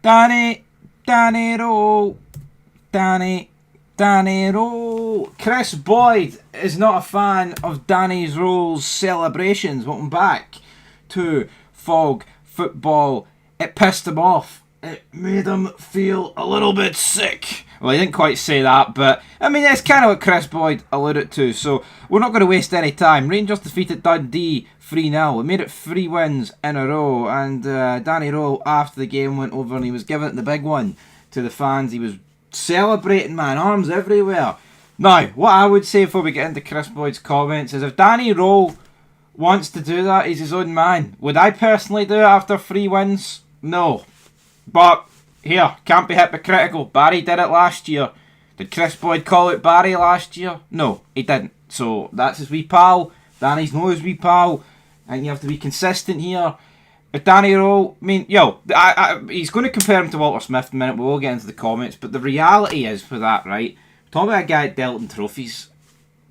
Danny Roll. Danny Roll. Kris Boyd is not a fan of Danny Roll's celebrations. Welcome back to Fog Football. It pissed him off. It made him feel a little bit sick. Well, he didn't quite say that, but I mean, that's kind of what Kris Boyd alluded to. So we're not going to waste any time. Rangers defeated Dundee 3-0. We made it 3 wins in a row. And Danny Roll, after the game, went over and he was giving it the big one to the fans. He was celebrating, man, arms everywhere. Now, what I would say before we get into Kris Boyd's comments is if Danny Roll wants to do that, he's his own man. Would I personally do it after 3 wins? No. But here, can't be hypocritical. Barry did it last year. Did Kris Boyd call out Barry last year? No, he didn't. So that's his wee pal. Danny's no his wee pal. And you have to be consistent here. If Danny Roll, I mean, he's going to compare him to Walter Smith in a minute. We will get into the comments. But the reality is for that, right? Talking about a guy that dealt in trophies.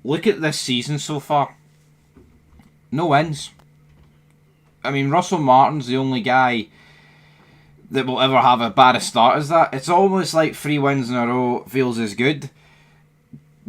Look at this season so far. No wins. I mean, Russell Martin's the only guy that will ever have a bad a start as that. It's almost like 3 wins in a row feels as good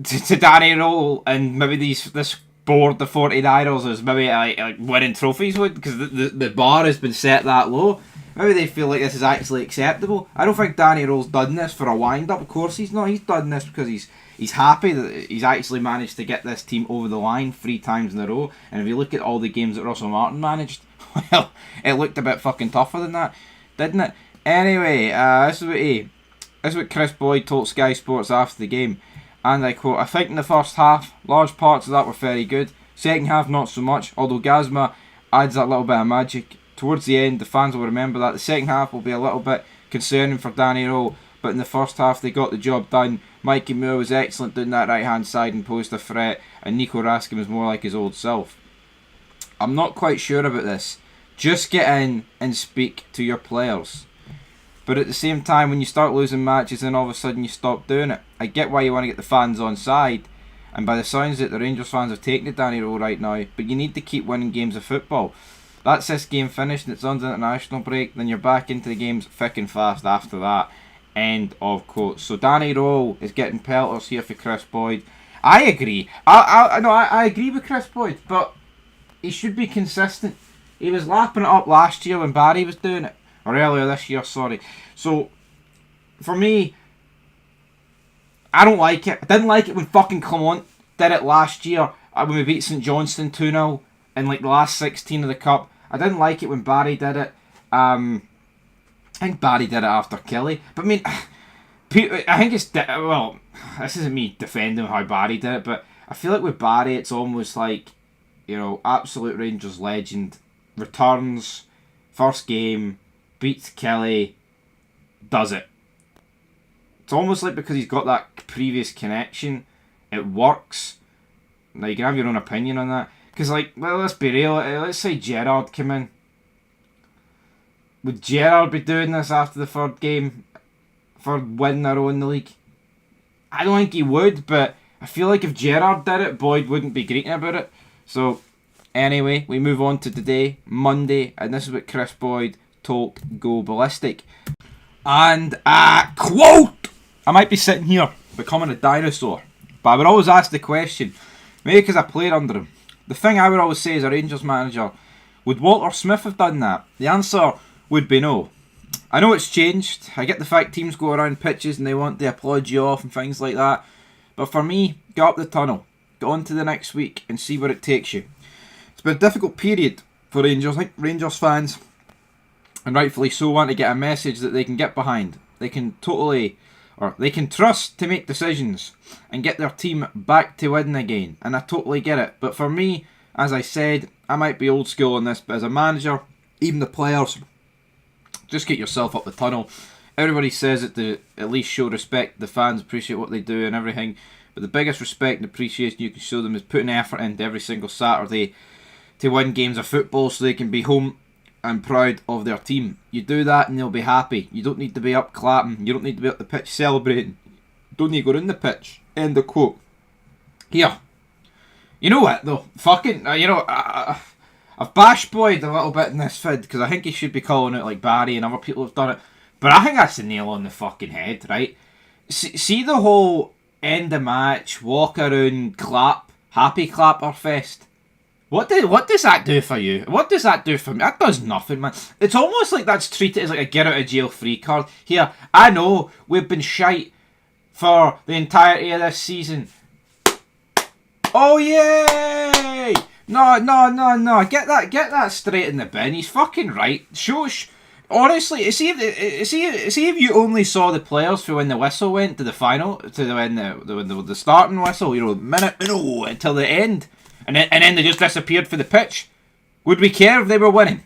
to Danny Roll, and maybe this board, the 40 Idols, is maybe like winning trophies would, because the bar has been set that low. Maybe they feel like this is actually acceptable. I don't think Danny Roll's done this for a wind up. Of course he's not. He's done this because he's happy that he's actually managed to get this team over the line 3 times in a row. And if you look at all the games that Russell Martin managed, well, it looked a bit fucking tougher than that, didn't it? Anyway, this is what Kris Boyd told Sky Sports after the game, and I quote, "I think in the first half, large parts of that were very good. Second half, not so much, although Gazma adds that little bit of magic. Towards the end, the fans will remember that. The second half will be a little bit concerning for Danny Roll, but in the first half, they got the job done. Mikey Moore was excellent doing that right-hand side and posed a threat, and Nico Raskin was more like his old self. I'm not quite sure about this. Just get in and speak to your players. But at the same time, when you start losing matches, then all of a sudden you stop doing it. I get why you want to get the fans on side, and by the sounds of it, the Rangers fans have taken it Danny Roll right now, but you need to keep winning games of football. That's this game finished and it's on the international break, then you're back into the games thick and fast after that." End of quote. So Danny Roll is getting pelters here for Kris Boyd. I agree. I agree with Kris Boyd, but he should be consistent. He was lapping it up last year when Barry was doing it. Or earlier this year, sorry. So, for me, I don't like it. I didn't like it when fucking Clement did it last year when we beat St Johnstone 2-0 in like the last 16 of the Cup. I didn't like it when Barry did it. I think Barry did it after Kelly. But I mean, I think it's... Well, this isn't me defending how Barry did it, but I feel like with Barry, it's almost like, you know, absolute Rangers legend. Returns, first game, beats Kelly, does it. It's almost like because he's got that previous connection, it works. Now you can have your own opinion on that. Because like, well, let's be real, let's say Gerrard came in. Would Gerrard be doing this after the 3rd game for winning a row in the league? I don't think he would, but I feel like if Gerrard did it, Boyd wouldn't be greeting about it. So, anyway, we move on to today, Monday, and this is what Kris Boyd told Go Ballistic. And, quote! I might be sitting here becoming a dinosaur, but I would always ask the question, maybe because I played under him. The thing I would always say as a Rangers manager, would Walter Smith have done that? The answer would be no. I know it's changed. I get the fact teams go around pitches and they want to applaud you off and things like that. But for me, get up the tunnel, go on to the next week and see where it takes you. It's been a difficult period for Rangers. I think Rangers fans, and rightfully so, want to get a message that they can get behind. They can they can trust to make decisions and get their team back to winning again. And I totally get it. But for me, as I said, I might be old school on this, but as a manager, even the players, just get yourself up the tunnel. Everybody says it to at least show respect. The fans appreciate what they do and everything. But the biggest respect and appreciation you can show them is putting effort into every single Saturday to win games of football so they can be home and proud of their team. You do that and they'll be happy. You don't need to be up clapping. You don't need to be up the pitch celebrating. You don't need to go in the pitch. End of quote. Here. You know what though? Fucking, I've bashed Boyd a little bit in this vid because I think he should be calling out like Barry and other people have done it. But I think that's the nail on the fucking head, right? See the whole end of match, walk around, clap, happy clapper fest. What does that do for you? What does that do for me? That does nothing, man. It's almost like that's treated as like a get out of jail free card. Here, I know we've been shite for the entirety of this season. Oh yay! No. Get that straight in the bin. He's fucking right. Honestly, see if you only saw the players for when the whistle went to the final, to when the starting whistle, minute until the end, and then they just disappeared for the pitch. Would we care if they were winning?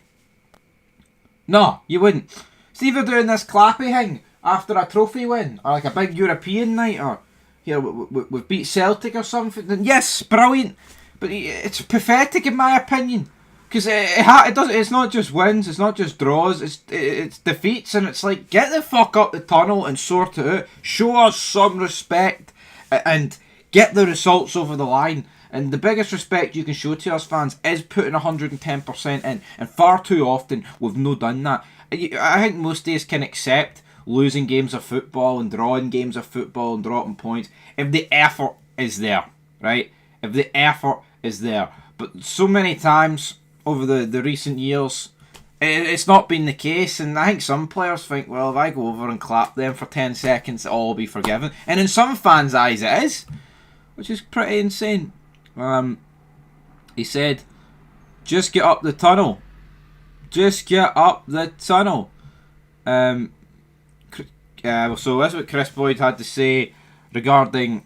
No, you wouldn't. See if they're doing this clappy thing after a trophy win, or like a big European night, or here we've beat Celtic or something. Then yes, brilliant, but it's pathetic in my opinion. Because it's not just wins, it's not just draws, it's defeats, and it's like, get the fuck up the tunnel and sort it out. Show us some respect and get the results over the line. And the biggest respect you can show to us fans is putting 110% in, and far too often we've not done that. I think most days can accept losing games of football and drawing games of football and dropping points if the effort is there, right? If the effort is there. But so many times over the recent years, it's not been the case, and I think some players think, well, if I go over and clap them for 10 seconds, it'll all be forgiven. And in some fans' eyes it is, which is pretty insane. He said, just get up the tunnel. Just get up the tunnel. So that's what Chris Boyd had to say regarding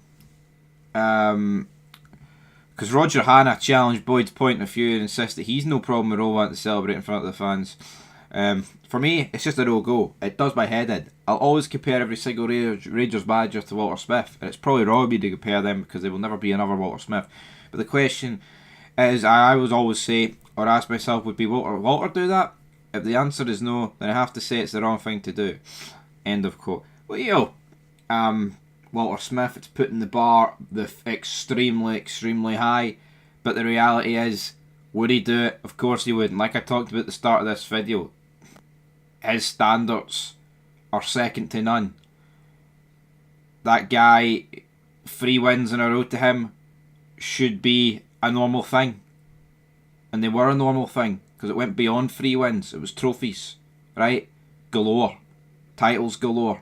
because Roger Hanna challenged Boyd's point of view and insists that he's no problem at all wanting to celebrate in front of the fans. For me, it's just a no go. It does my head in. I'll always compare every single Rangers manager to Walter Smith, and it's probably wrong of me to compare them because there will never be another Walter Smith. But the question is, I always say, or ask myself, would be Walter do that? If the answer is no, then I have to say it's the wrong thing to do. End of quote. Well, Walter Smith, it's putting the bar extremely high, but the reality is, would he do it? Of course he wouldn't. Like I talked about at the start of this video, his standards are second to none. That guy, 3 wins in a row to him should be a normal thing, and they were a normal thing because it went beyond 3 wins. It was trophies, right? Galore, titles galore.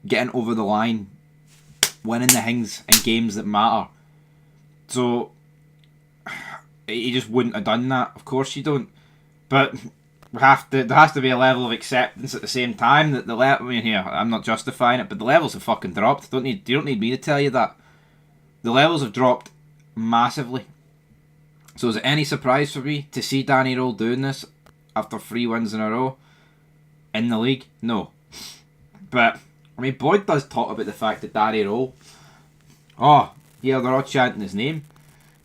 Getting over the line, winning the things in games that matter. So he just wouldn't have done that. Of course you don't. But there has to be a level of acceptance at the same time that I'm not justifying it, but the levels have fucking dropped. You don't need me to tell you that. The levels have dropped massively. So is it any surprise for me to see Danny Roll doing this after 3 wins in a row in the league? No. But Boyd does talk about the fact that Danny Roll, they're all chanting his name.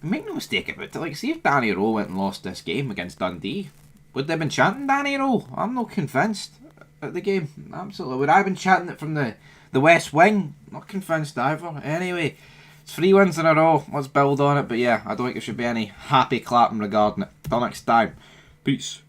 But make no mistake about it, like, see if Danny Roll went and lost this game against Dundee, would they have been chanting Danny Roll? I'm not convinced at the game. Absolutely. Would I have been chanting it from the West Wing? Not convinced either. Anyway, it's 3 wins in a row. Let's build on it. But yeah, I don't think there should be any happy clapping regarding it. Till next time. Peace.